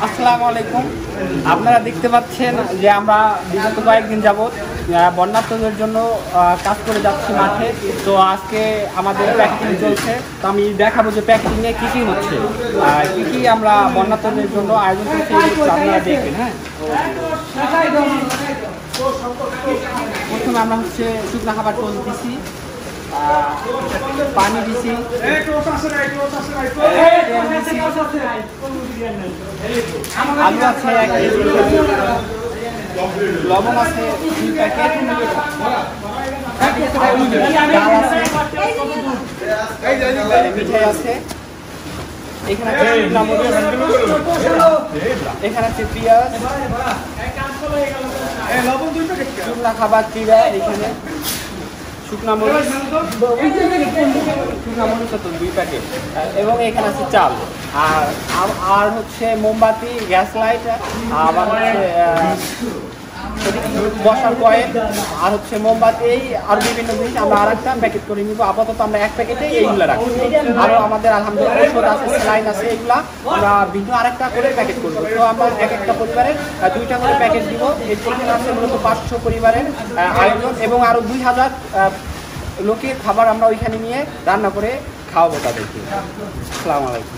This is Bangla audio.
আসসালামু আলাইকুম। আপনারা দেখতে পাচ্ছেন যে আমরা বিগত কয়েকদিন যাবৎ বন্যার্তদের জন্য কাজ করে যাচ্ছি মাঠে। তো আজকে আমাদের প্যাকেটিং চলছে, তো আমি দেখাবো যে প্যাকেটিংয়ে কী কী হচ্ছে, কী কী আমরা বন্যার্তদের জন্য আয়োজন করছি, আপনারা দেখবেন। হ্যাঁ, প্রথমে আমরা হচ্ছে শুকনো খাবার টোস্ট দিছি, পানি দিছি, আলু আছে 1 কেজি, লবণ আছে 2 প্যাকেট, ডাল আছে, মিঠাই আছে, এখানে আছে পেঁয়াজ, শুকনা খাবার চিড়া, এখানে শুকনা মরিচ 2 প্যাকেট, এবং এখানে আছে চাল, আর হচ্ছে মোমবাতি, গ্যাস লাইট, আবার হচ্ছে বসার কয়েল, আর হচ্ছে মোমবাতি, এই আর বিভিন্ন জিনিস আমরা আরেকটা প্যাকেট করে নিব। আপাতত আমরা 1 প্যাকেটে এইগুলো রাখি। আরও আমাদের আলহামদুলিল্লাহ ওষুধ আছে, স্যালাইন আছে, এগুলা আমরা ভিন্ন আরেকটা করে প্যাকেট করবো। তো আমরা এক একটা পরিবারের 2টা করে প্যাকেট দিব। এখানে আছে মূলত 500 পরিবারের আয়োজন, এবং আরও 2000 লোকের খাবার আমরা ওইখানে নিয়ে রান্না করে খাওয়াবো তাদেরকে। আসসালামু আলাইকুম।